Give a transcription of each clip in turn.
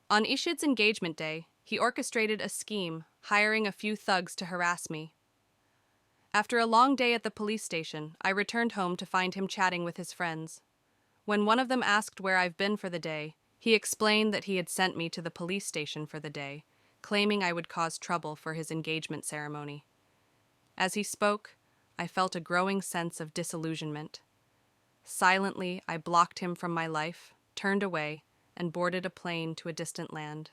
On Ishid's engagement day, he orchestrated a scheme, hiring a few thugs to harass me. After a long day at the police station, I returned home to find him chatting with his friends. When one of them asked where I've been for the day, he explained that he had sent me to the police station for the day, claiming I would cause trouble for his engagement ceremony. As he spoke, I felt a growing sense of disillusionment. Silently, I blocked him from my life, turned away, and boarded a plane to a distant land.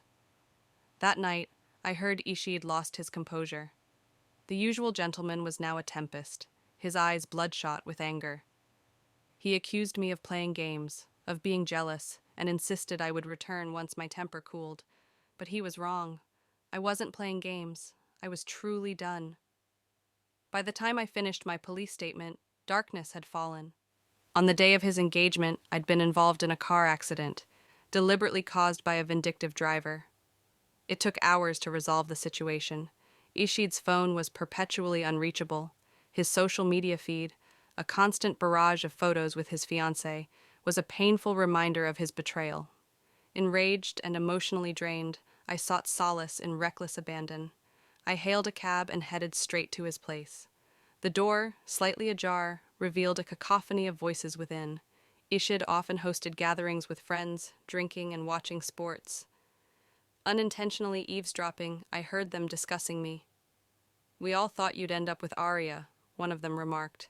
That night, I heard Ishid lost his composure. The usual gentleman was now a tempest, his eyes bloodshot with anger. He accused me of playing games, of being jealous, and insisted I would return once my temper cooled. But he was wrong. I wasn't playing games. I was truly done. By the time I finished my police statement, darkness had fallen. On the day of his engagement, I'd been involved in a car accident, deliberately caused by a vindictive driver. It took hours to resolve the situation. Ishid's phone was perpetually unreachable. His social media feed, a constant barrage of photos with his fiancée, was a painful reminder of his betrayal. Enraged and emotionally drained, I sought solace in reckless abandon. I hailed a cab and headed straight to his place. The door, slightly ajar, revealed a cacophony of voices within. Ishid often hosted gatherings with friends, drinking and watching sports. Unintentionally eavesdropping, I heard them discussing me. "We all thought you'd end up with Arya," one of them remarked.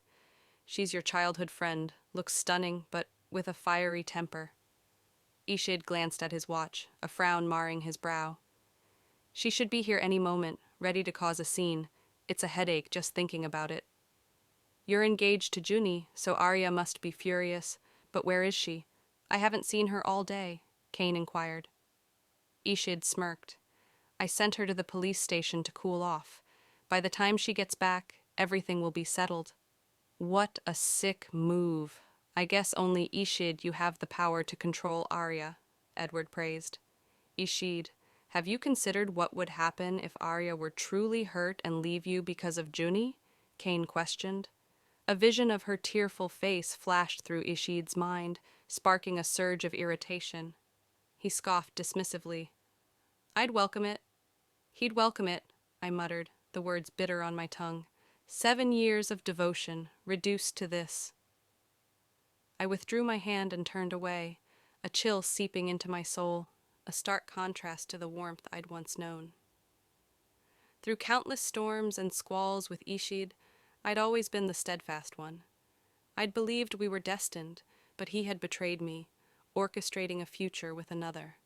"She's your childhood friend, looks stunning, but with a fiery temper." Ishid glanced at his watch, a frown marring his brow. "She should be here any moment, ready to cause a scene. It's a headache just thinking about it." "You're engaged to Juni, so Arya must be furious. But where is she? I haven't seen her all day," Kane inquired. Ishid smirked. "I sent her to the police station to cool off. By the time she gets back, everything will be settled." "What a sick move. I guess only Ishid you have the power to control Arya," Edward praised. "Ishid, have you considered what would happen if Arya were truly hurt and leave you because of Juni?" Kane questioned. A vision of her tearful face flashed through Ishid's mind, sparking a surge of irritation. He scoffed dismissively. "I'd welcome it." "He'd welcome it," I muttered, the words bitter on my tongue. 7 years of devotion, reduced to this. I withdrew my hand and turned away, a chill seeping into my soul, a stark contrast to the warmth I'd once known. Through countless storms and squalls with Ishid, I'd always been the steadfast one. I'd believed we were destined, but he had betrayed me, orchestrating a future with another.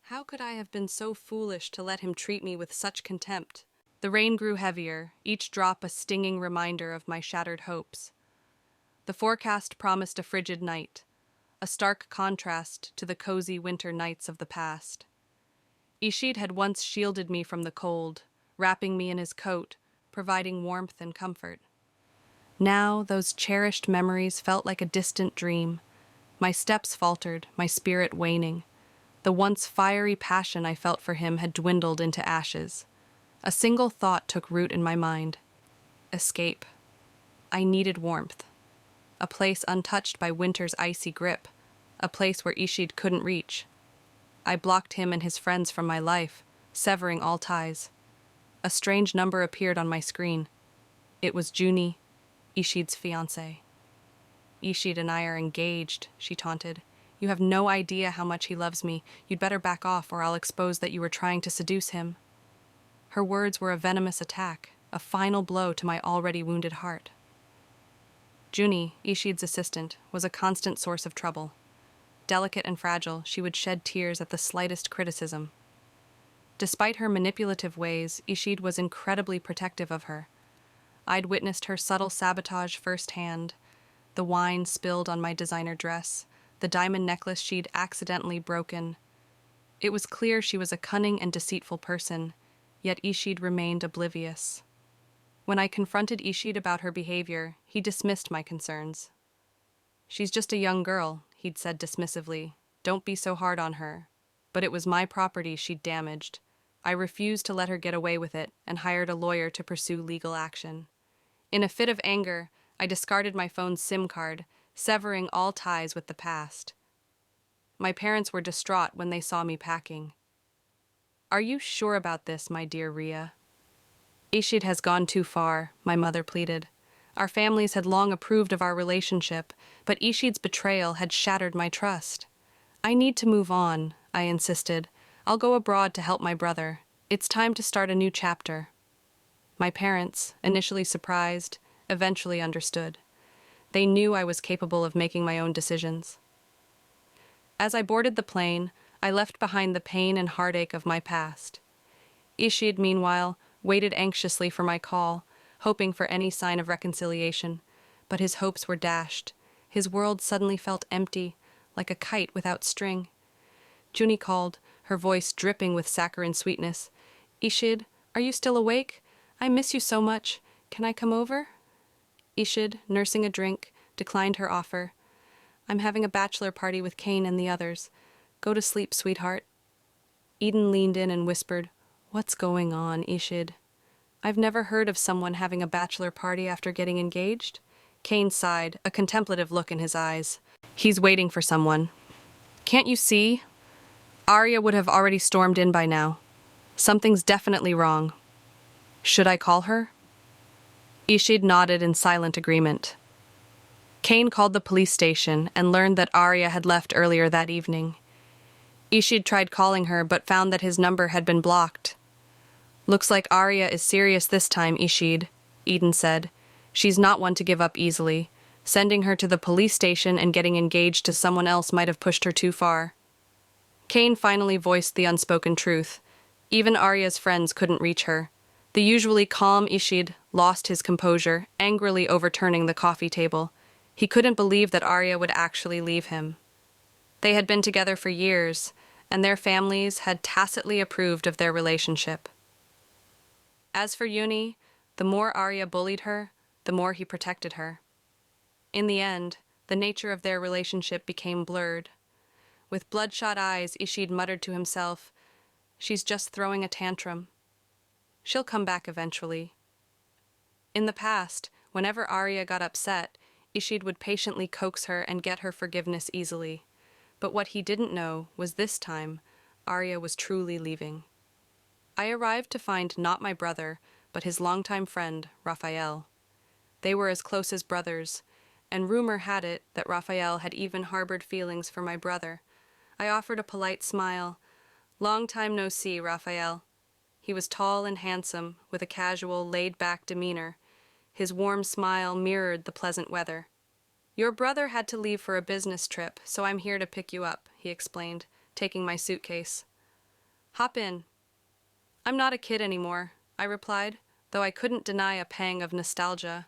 How could I have been so foolish to let him treat me with such contempt? The rain grew heavier, each drop a stinging reminder of my shattered hopes. The forecast promised a frigid night, a stark contrast to the cozy winter nights of the past. Ishid had once shielded me from the cold, wrapping me in his coat, providing warmth and comfort. Now those cherished memories felt like a distant dream. My steps faltered, my spirit waning. The once fiery passion I felt for him had dwindled into ashes. A single thought took root in my mind. Escape. I needed warmth. A place untouched by winter's icy grip. A place where Ishid couldn't reach. I blocked him and his friends from my life, severing all ties. A strange number appeared on my screen. It was Juni, Ishid's fiancée. "Ishid and I are engaged," she taunted. "You have no idea how much he loves me. You'd better back off or I'll expose that you were trying to seduce him." Her words were a venomous attack, a final blow to my already wounded heart. Juni, Ishid's assistant, was a constant source of trouble. Delicate and fragile, she would shed tears at the slightest criticism. Despite her manipulative ways, Ishid was incredibly protective of her. I'd witnessed her subtle sabotage firsthand, the wine spilled on my designer dress, the diamond necklace she'd accidentally broken. It was clear she was a cunning and deceitful person, yet Ishid remained oblivious. When I confronted Ishid about her behavior, he dismissed my concerns. "She's just a young girl," he'd said dismissively. "Don't be so hard on her." But it was my property she'd damaged. I refused to let her get away with it and hired a lawyer to pursue legal action. In a fit of anger, I discarded my phone's SIM card, severing all ties with the past. My parents were distraught when they saw me packing. "Are you sure about this, my dear Ria?" "Ishid has gone too far," my mother pleaded. Our families had long approved of our relationship, but Ishid's betrayal had shattered my trust. "I need to move on," I insisted. "I'll go abroad to help my brother. It's time to start a new chapter." My parents, initially surprised, eventually understood. They knew I was capable of making my own decisions. As I boarded the plane, I left behind the pain and heartache of my past. Ishid, meanwhile, waited anxiously for my call, hoping for any sign of reconciliation, but his hopes were dashed. His world suddenly felt empty, like a kite without string. Junie called, her voice dripping with saccharine sweetness. "Ishid, are you still awake? I miss you so much. Can I come over?" Ishid, nursing a drink, declined her offer. "I'm having a bachelor party with Kane and the others. Go to sleep, sweetheart." Eden leaned in and whispered, "What's going on, Ishid?" "I've never heard of someone having a bachelor party after getting engaged." Kane sighed, a contemplative look in his eyes. "He's waiting for someone. Can't you see? Arya would have already stormed in by now. Something's definitely wrong. Should I call her?" Ishid nodded in silent agreement. Kane called the police station and learned that Arya had left earlier that evening. Ishid tried calling her but found that his number had been blocked. "Looks like Arya is serious this time, Ishid," Eden said. "She's not one to give up easily. Sending her to the police station and getting engaged to someone else might have pushed her too far." Kane finally voiced the unspoken truth. Even Arya's friends couldn't reach her. The usually calm Ishid lost his composure, angrily overturning the coffee table. He couldn't believe that Arya would actually leave him. They had been together for years, and their families had tacitly approved of their relationship. As for Uni, the more Arya bullied her, the more he protected her. In the end, the nature of their relationship became blurred. With bloodshot eyes, Ishid muttered to himself, "She's just throwing a tantrum. She'll come back eventually." In the past, whenever Arya got upset, Ishid would patiently coax her and get her forgiveness easily. But what he didn't know was this time, Arya was truly leaving. I arrived to find not my brother, but his longtime friend, Raphael. They were as close as brothers, and rumor had it that Raphael had even harbored feelings for my brother. I offered a polite smile. "Long time no see, Raphael." He was tall and handsome, with a casual, laid-back demeanor. His warm smile mirrored the pleasant weather. "Your brother had to leave for a business trip, so I'm here to pick you up," he explained, taking my suitcase. "Hop in." "I'm not a kid anymore," I replied, though I couldn't deny a pang of nostalgia.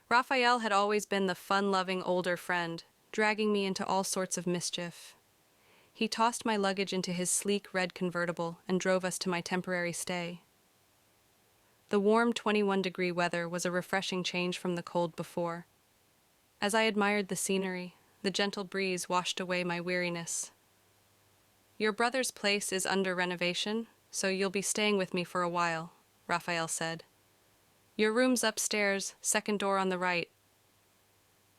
Raphael had always been the fun-loving older friend, dragging me into all sorts of mischief. He tossed my luggage into his sleek red convertible and drove us to my temporary stay. The warm 21-degree weather was a refreshing change from the cold before. As I admired the scenery, the gentle breeze washed away my weariness. "Your brother's place is under renovation, so you'll be staying with me for a while," Raphael said. "Your room's upstairs, second door on the right."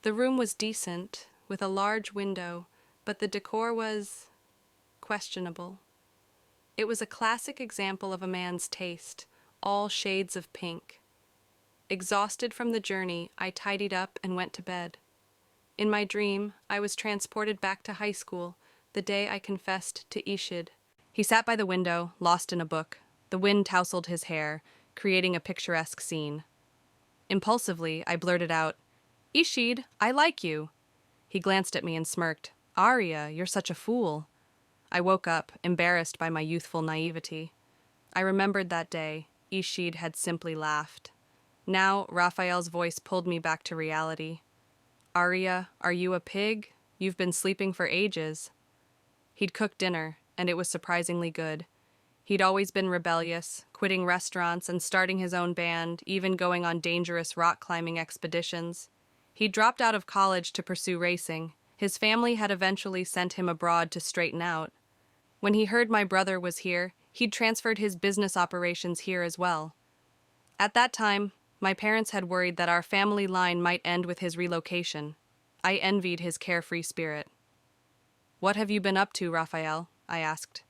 The room was decent, with a large window, but the decor was questionable. It was a classic example of a man's taste, all shades of pink. Exhausted from the journey, I tidied up and went to bed. In my dream, I was transported back to high school, the day I confessed to Ishid. He sat by the window, lost in a book. The wind tousled his hair, creating a picturesque scene. Impulsively, I blurted out, "Ishid, I like you." He glanced at me and smirked. "Arya, you're such a fool." I woke up, embarrassed by my youthful naivety. I remembered that day. Ishid had simply laughed. Now, Raphael's voice pulled me back to reality. "Arya, are you a pig? You've been sleeping for ages." He'd cooked dinner, and it was surprisingly good. He'd always been rebellious, quitting restaurants and starting his own band, even going on dangerous rock-climbing expeditions. He dropped out of college to pursue racing. His family had eventually sent him abroad to straighten out. When he heard my brother was here, he'd transferred his business operations here as well. At that time, my parents had worried that our family line might end with his relocation. I envied his carefree spirit. What have you been up to, Raphael? I asked.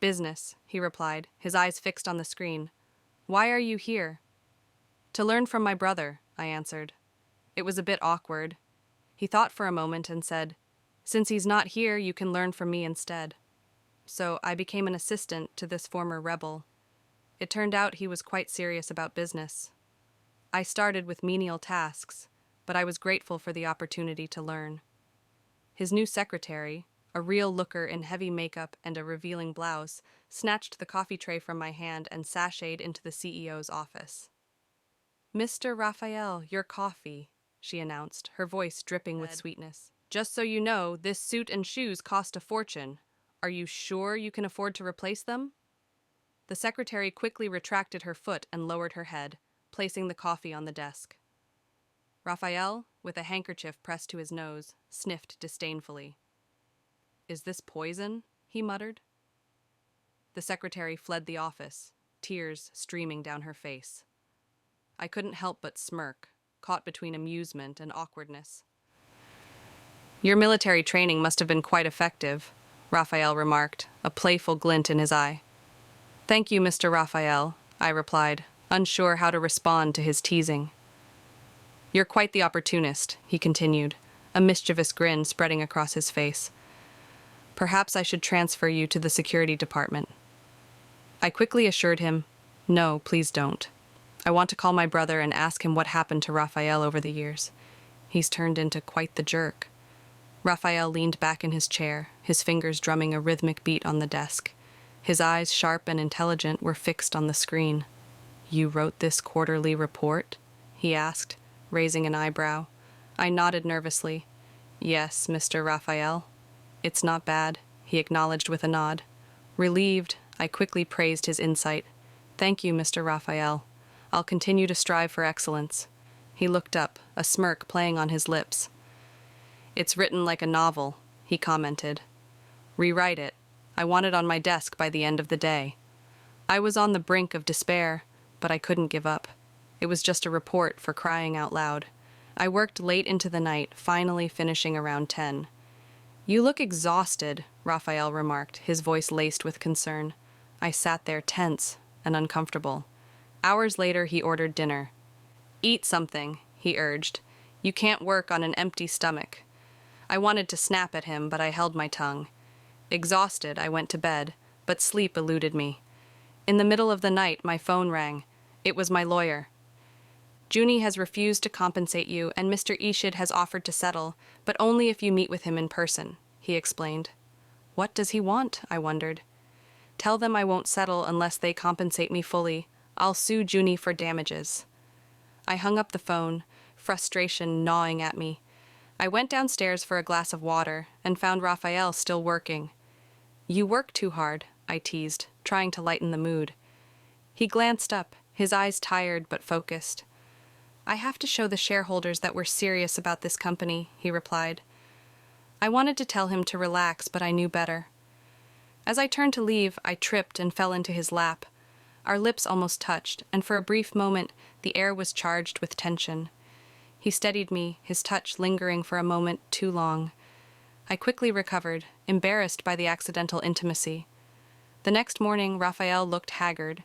Business, he replied, his eyes fixed on the screen. Why are you here? To learn from my brother, I answered. It was a bit awkward. He thought for a moment and said, Since he's not here, you can learn from me instead. So I became an assistant to this former rebel. It turned out he was quite serious about business. I started with menial tasks, but I was grateful for the opportunity to learn. His new secretary, a real looker in heavy makeup and a revealing blouse, snatched the coffee tray from my hand and sashayed into the CEO's office. Mr. Raphael, your coffee, she announced, her voice dripping with sweetness. Just so you know, this suit and shoes cost a fortune. Are you sure you can afford to replace them? The secretary quickly retracted her foot and lowered her head, placing the coffee on the desk. Raphael, with a handkerchief pressed to his nose, sniffed disdainfully. Is this poison? He muttered. The secretary fled the office, tears streaming down her face. I couldn't help but smirk, caught between amusement and awkwardness. Your military training must have been quite effective, Raphael remarked, a playful glint in his eye. Thank you, Mr. Raphael, I replied, unsure how to respond to his teasing. You're quite the opportunist, he continued, a mischievous grin spreading across his face. Perhaps I should transfer you to the security department. I quickly assured him, No, please don't. I want to call my brother and ask him what happened to Raphael over the years. He's turned into quite the jerk. Raphael leaned back in his chair, his fingers drumming a rhythmic beat on the desk. His eyes, sharp and intelligent, were fixed on the screen. You wrote this quarterly report? He asked, raising an eyebrow. I nodded nervously. Yes, Mr. Raphael. It's not bad, he acknowledged with a nod. Relieved, I quickly praised his insight. Thank you, Mr. Raphael. I'll continue to strive for excellence. He looked up, a smirk playing on his lips. It's written like a novel, he commented. Rewrite it. I want it on my desk by the end of the day. I was on the brink of despair, but I couldn't give up. It was just a report, for crying out loud. I worked late into the night, finally finishing around 10. You look exhausted, Raphael remarked, his voice laced with concern. I sat there tense and uncomfortable. Hours later, he ordered dinner. Eat something, he urged. You can't work on an empty stomach. I wanted to snap at him, but I held my tongue. Exhausted, I went to bed, but sleep eluded me. In the middle of the night, my phone rang. It was my lawyer. Junie has refused to compensate you, and Mr. Ishid has offered to settle, but only if you meet with him in person, he explained. What does he want? I wondered. Tell them I won't settle unless they compensate me fully. I'll sue Junie for damages. I hung up the phone, frustration gnawing at me. I went downstairs for a glass of water and found Raphael still working. You work too hard, I teased, trying to lighten the mood. He glanced up, his eyes tired but focused. I have to show the shareholders that we're serious about this company, he replied. I wanted to tell him to relax, but I knew better. As I turned to leave, I tripped and fell into his lap. Our lips almost touched, and for a brief moment, the air was charged with tension. He steadied me, his touch lingering for a moment too long. I quickly recovered, embarrassed by the accidental intimacy. The next morning, Raphael looked haggard.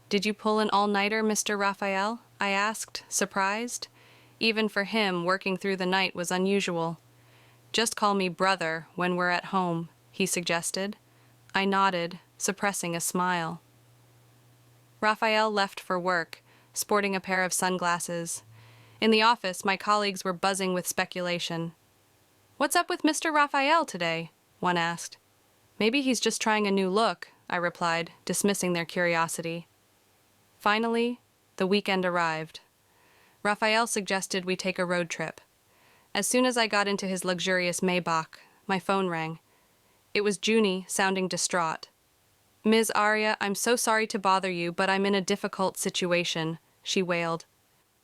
Did you pull an all-nighter, Mr. Raphael? I asked, surprised. Even for him, working through the night was unusual. Just call me brother when we're at home, he suggested. I nodded, suppressing a smile. Raphael left for work, sporting a pair of sunglasses. In the office, my colleagues were buzzing with speculation. What's up with Mr. Raphael today? One asked. Maybe he's just trying a new look, I replied, dismissing their curiosity. Finally, the weekend arrived. Raphael suggested we take a road trip. As soon as I got into his luxurious Maybach, my phone rang. It was Junie, sounding distraught. Ms. Arya, I'm so sorry to bother you, but I'm in a difficult situation, she wailed.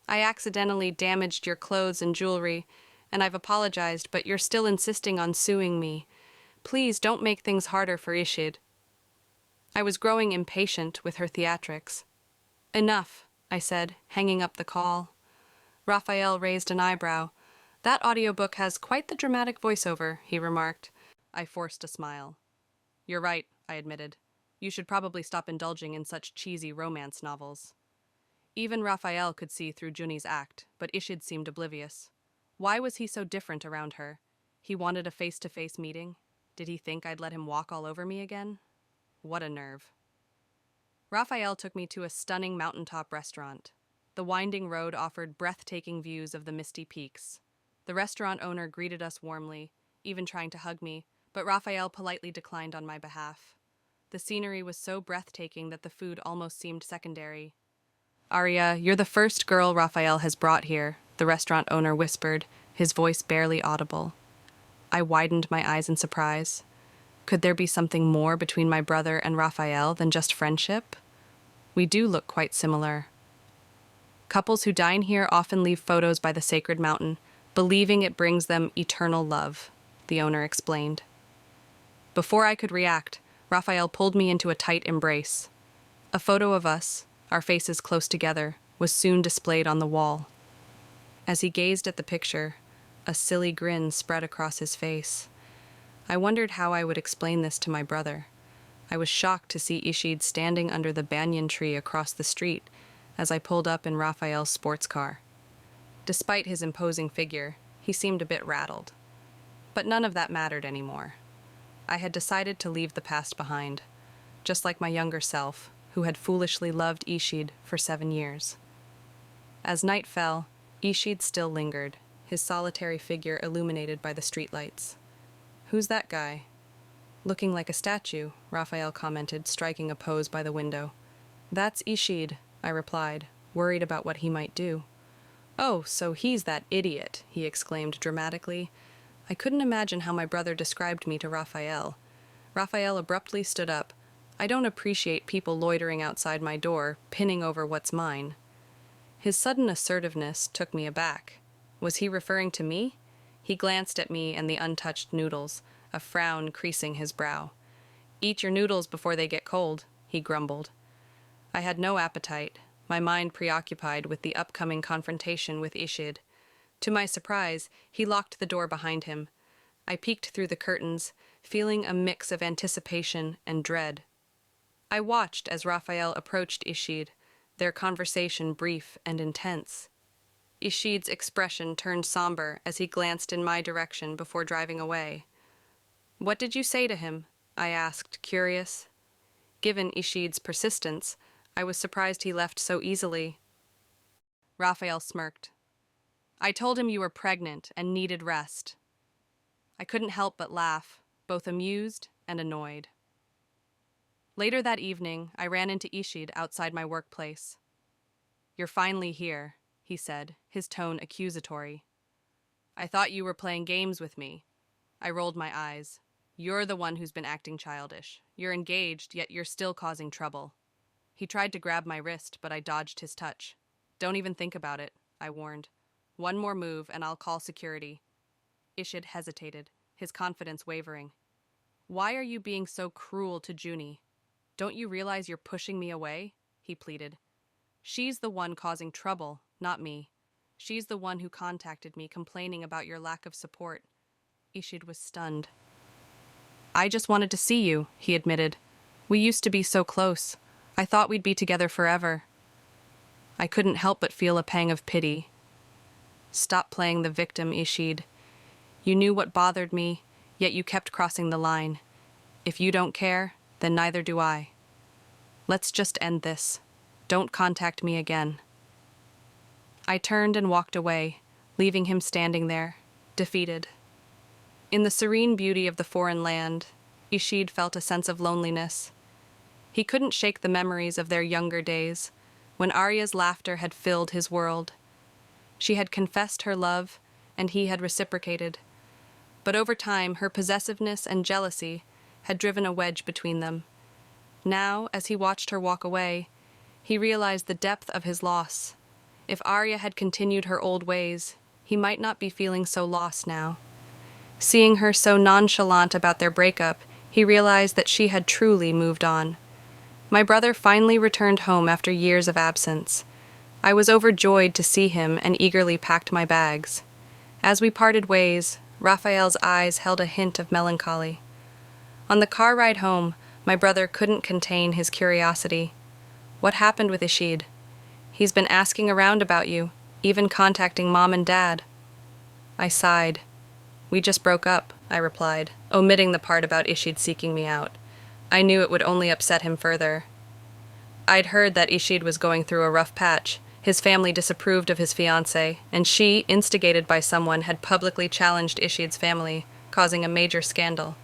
I accidentally damaged your clothes and jewelry, and I've apologized, but you're still insisting on suing me. Please don't make things harder for Ishid. I was growing impatient with her theatrics. Enough, I said, hanging up the call. Raphael raised an eyebrow. That audiobook has quite the dramatic voiceover, he remarked. I forced a smile. You're right, I admitted. You should probably stop indulging in such cheesy romance novels. Even Raphael could see through Juni's act, but Ishid seemed oblivious. Why was he so different around her? He wanted a face-to-face meeting? Did he think I'd let him walk all over me again? What a nerve. Raphael took me to a stunning mountaintop restaurant. The winding road offered breathtaking views of the misty peaks. The restaurant owner greeted us warmly, even trying to hug me, but Raphael politely declined on my behalf. The scenery was so breathtaking that the food almost seemed secondary. Arya, you're the first girl Raphael has brought here, the restaurant owner whispered, his voice barely audible. I widened my eyes in surprise. Could there be something more between my brother and Raphael than just friendship? We do look quite similar. Couples who dine here often leave photos by the sacred mountain, believing it brings them eternal love, the owner explained. Before I could react, Raphael pulled me into a tight embrace. A photo of us, our faces close together, was soon displayed on the wall. As he gazed at the picture, a silly grin spread across his face. I wondered how I would explain this to my brother. I was shocked to see Ishid standing under the banyan tree across the street as I pulled up in Raphael's sports car. Despite his imposing figure, he seemed a bit rattled. But none of that mattered anymore. I had decided to leave the past behind, just like my younger self, who had foolishly loved Ishid for 7 years. As night fell, Ishid still lingered, his solitary figure illuminated by the streetlights. Who's that guy? Looking like a statue, Raphael commented, striking a pose by the window. That's Ishid, I replied, worried about what he might do. Oh, so he's that idiot, he exclaimed dramatically. I couldn't imagine how my brother described me to Raphael. Raphael abruptly stood up. I don't appreciate people loitering outside my door, pinning over what's mine. His sudden assertiveness took me aback. Was he referring to me? He glanced at me and the untouched noodles, a frown creasing his brow. Eat your noodles before they get cold, he grumbled. I had no appetite, my mind preoccupied with the upcoming confrontation with Ishid. To my surprise, he locked the door behind him. I peeked through the curtains, feeling a mix of anticipation and dread. I watched as Raphael approached Ishid, their conversation brief and intense. Ishid's expression turned somber as he glanced in my direction before driving away. What did you say to him? I asked, curious. Given Ishid's persistence, I was surprised he left so easily. Raphael smirked. I told him you were pregnant and needed rest. I couldn't help but laugh, both amused and annoyed. Later that evening, I ran into Ishid outside my workplace. You're finally here, he said, his tone accusatory. I thought you were playing games with me. I rolled my eyes. You're the one who's been acting childish. You're engaged, yet you're still causing trouble. He tried to grab my wrist, but I dodged his touch. Don't even think about it, I warned. One more move and I'll call security. Ishid hesitated, his confidence wavering. Why are you being so cruel to Juni? Don't you realize you're pushing me away? He pleaded. She's the one causing trouble, not me. She's the one who contacted me complaining about your lack of support. Ishid was stunned. I just wanted to see you, he admitted. We used to be so close. I thought we'd be together forever. I couldn't help but feel a pang of pity. Stop playing the victim, Ishid. You knew what bothered me, yet you kept crossing the line. If you don't care, then neither do I. Let's just end this. Don't contact me again. I turned and walked away, leaving him standing there, defeated. In the serene beauty of the foreign land, Ishid felt a sense of loneliness. He couldn't shake the memories of their younger days, when Arya's laughter had filled his world. She had confessed her love, and he had reciprocated. But over time, her possessiveness and jealousy had driven a wedge between them. Now, as he watched her walk away, he realized the depth of his loss. If Arya had continued her old ways, he might not be feeling so lost now. Seeing her so nonchalant about their breakup, he realized that she had truly moved on. My brother finally returned home after years of absence. I was overjoyed to see him and eagerly packed my bags. As we parted ways, Raphael's eyes held a hint of melancholy. On the car ride home, my brother couldn't contain his curiosity. What happened with Ishid? He's been asking around about you, even contacting Mom and Dad. I sighed. We just broke up, I replied, omitting the part about Ishid seeking me out. I knew it would only upset him further. I'd heard that Ishid was going through a rough patch. His family disapproved of his fiancée, and she, instigated by someone, had publicly challenged Ishid's family, causing a major scandal.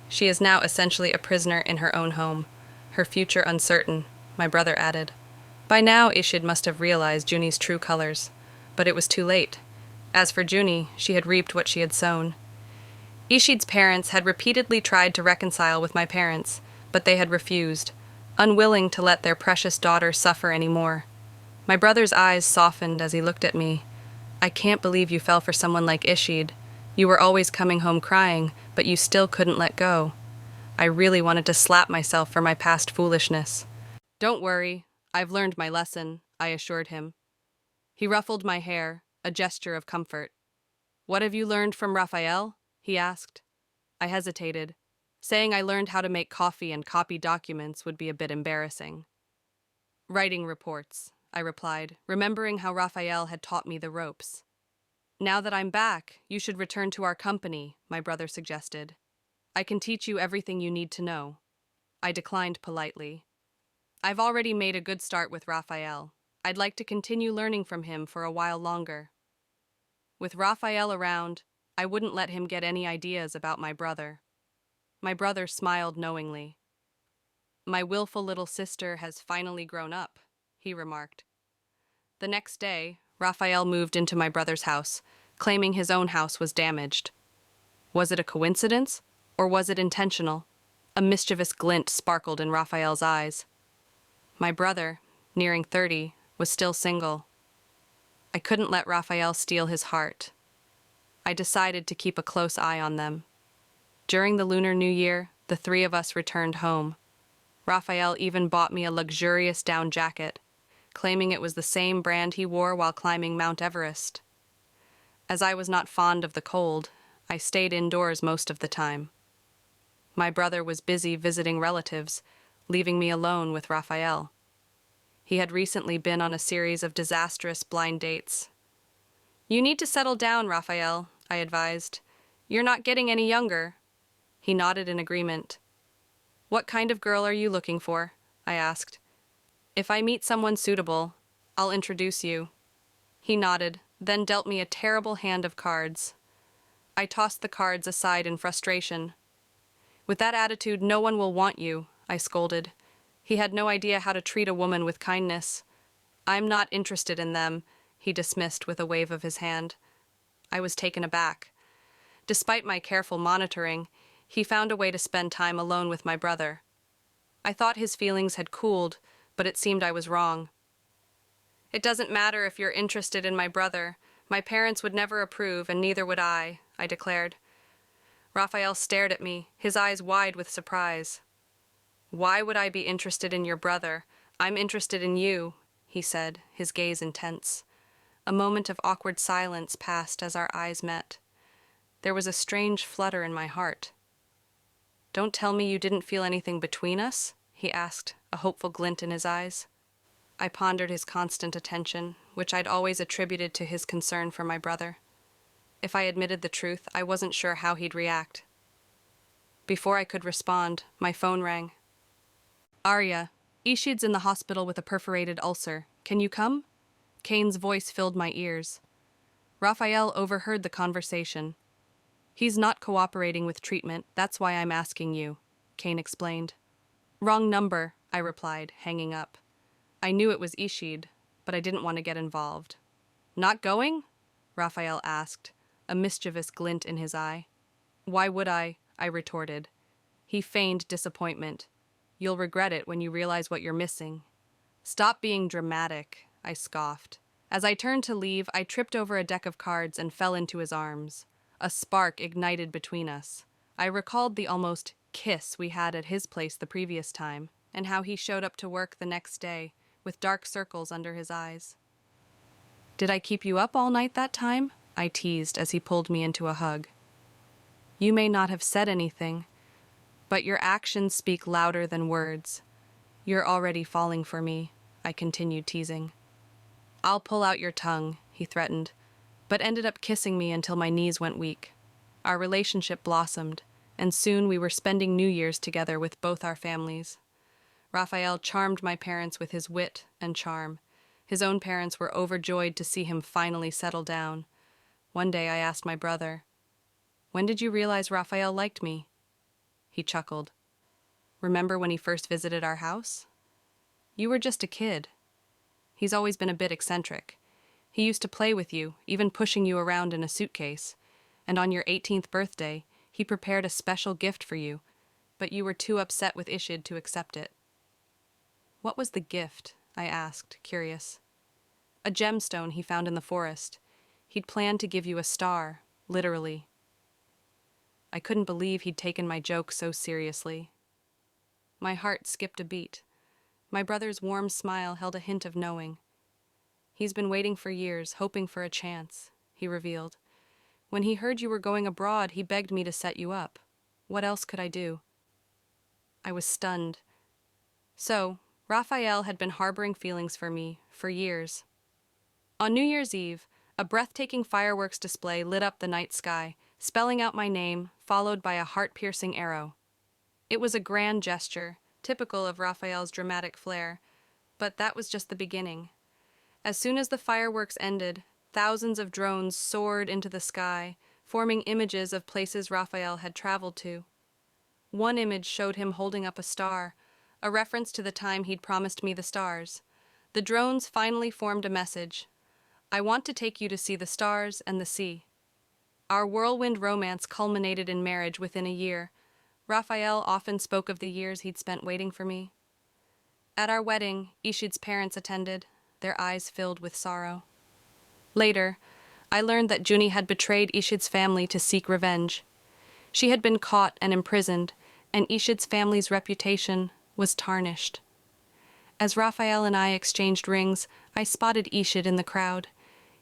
She is now essentially a prisoner in her own home, her future uncertain, my brother added. By now, Ishid must have realized Juni's true colors, but it was too late. As for Juni, she had reaped what she had sown. Ishid's parents had repeatedly tried to reconcile with my parents, but they had refused, unwilling to let their precious daughter suffer any more. My brother's eyes softened as he looked at me. I can't believe you fell for someone like Ishid. You were always coming home crying, but you still couldn't let go. I really wanted to slap myself for my past foolishness. Don't worry, I've learned my lesson, I assured him. He ruffled my hair, a gesture of comfort. What have you learned from Raphael? He asked. I hesitated. Saying I learned how to make coffee and copy documents would be a bit embarrassing. Writing reports, I replied, remembering how Raphael had taught me the ropes. Now that I'm back, you should return to our company, my brother suggested. I can teach you everything you need to know. I declined politely. I've already made a good start with Raphael. I'd like to continue learning from him for a while longer. With Raphael around, I wouldn't let him get any ideas about my brother. My brother smiled knowingly. My willful little sister has finally grown up, he remarked. The next day, Raphael moved into my brother's house, claiming his own house was damaged. Was it a coincidence, or was it intentional? A mischievous glint sparkled in Raphael's eyes. My brother, nearing 30, was still single. I couldn't let Raphael steal his heart. I decided to keep a close eye on them. During the Lunar New Year, the three of us returned home. Raphael even bought me a luxurious down jacket, claiming it was the same brand he wore while climbing Mount Everest. As I was not fond of the cold, I stayed indoors most of the time. My brother was busy visiting relatives, leaving me alone with Raphael. He had recently been on a series of disastrous blind dates. You need to settle down, Raphael, I advised. You're not getting any younger. He nodded in agreement. What kind of girl are you looking for? I asked. If I meet someone suitable, I'll introduce you. He nodded, then dealt me a terrible hand of cards. I tossed the cards aside in frustration. With that attitude, no one will want you, I scolded. He had no idea how to treat a woman with kindness. I'm not interested in them, he dismissed with a wave of his hand. I was taken aback. Despite my careful monitoring, he found a way to spend time alone with my brother. I thought his feelings had cooled, but it seemed I was wrong. It doesn't matter if you're interested in my brother. My parents would never approve, and neither would I declared. Raphael stared at me, his eyes wide with surprise. Why would I be interested in your brother? I'm interested in you, he said, his gaze intense. A moment of awkward silence passed as our eyes met. There was a strange flutter in my heart. Don't tell me you didn't feel anything between us? He asked, a hopeful glint in his eyes. I pondered his constant attention, which I'd always attributed to his concern for my brother. If I admitted the truth, I wasn't sure how he'd react. Before I could respond, my phone rang. Arya, Ishid's in the hospital with a perforated ulcer. Can you come? Kane's voice filled my ears. Raphael overheard the conversation. He's not cooperating with treatment, that's why I'm asking you, Kane explained. Wrong number, I replied, hanging up. I knew it was Ishid, but I didn't want to get involved. Not going? Raphael asked, a mischievous glint in his eye. Why would I retorted. He feigned disappointment. You'll regret it when you realize what you're missing. Stop being dramatic, I scoffed. As I turned to leave, I tripped over a deck of cards and fell into his arms. A spark ignited between us. I recalled the almost kiss we had at his place the previous time, and how he showed up to work the next day, with dark circles under his eyes. Did I keep you up all night that time? I teased as he pulled me into a hug. You may not have said anything, but your actions speak louder than words. You're already falling for me, I continued teasing. I'll pull out your tongue, he threatened, but ended up kissing me until my knees went weak. Our relationship blossomed, and soon we were spending New Year's together with both our families. Raphael charmed my parents with his wit and charm. His own parents were overjoyed to see him finally settle down. One day I asked my brother, "When did you realize Raphael liked me?" He chuckled. "Remember when he first visited our house? You were just a kid. He's always been a bit eccentric. He used to play with you, even pushing you around in a suitcase. And on your 18th birthday, he prepared a special gift for you, but you were too upset with Ishid to accept it." "What was the gift?" I asked, curious. "A gemstone he found in the forest. He'd planned to give you a star, literally." I couldn't believe he'd taken my joke so seriously. My heart skipped a beat. My brother's warm smile held a hint of knowing. "He's been waiting for years, hoping for a chance," he revealed. "When he heard you were going abroad, he begged me to set you up. What else could I do?" I was stunned. So, Raphael had been harboring feelings for me for years. On New Year's Eve, a breathtaking fireworks display lit up the night sky, spelling out my name, followed by a heart-piercing arrow. It was a grand gesture, typical of Raphael's dramatic flair, but that was just the beginning. As soon as the fireworks ended, thousands of drones soared into the sky, forming images of places Raphael had traveled to. One image showed him holding up a star, a reference to the time he'd promised me the stars. The drones finally formed a message. "I want to take you to see the stars and the sea." Our whirlwind romance culminated in marriage within a year. Raphael often spoke of the years he'd spent waiting for me. At our wedding, Ishid's parents attended, their eyes filled with sorrow. Later, I learned that Juni had betrayed Ishid's family to seek revenge. She had been caught and imprisoned, and Ishid's family's reputation was tarnished. As Raphael and I exchanged rings, I spotted Ishid in the crowd.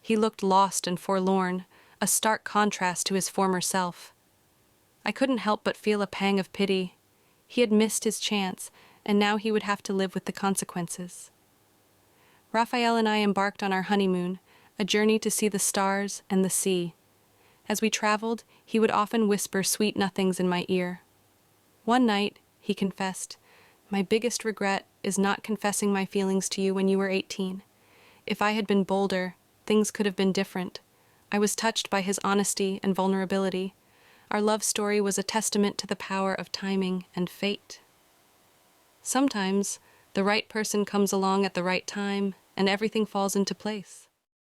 He looked lost and forlorn, a stark contrast to his former self. I couldn't help but feel a pang of pity. He had missed his chance, and now he would have to live with the consequences. Raphael and I embarked on our honeymoon, a journey to see the stars and the sea. As we traveled, he would often whisper sweet nothings in my ear. One night, he confessed, "My biggest regret is not confessing my feelings to you when you were 18. If I had been bolder, things could have been different." I was touched by his honesty and vulnerability. Our love story was a testament to the power of timing and fate. Sometimes, the right person comes along at the right time, and everything falls into place.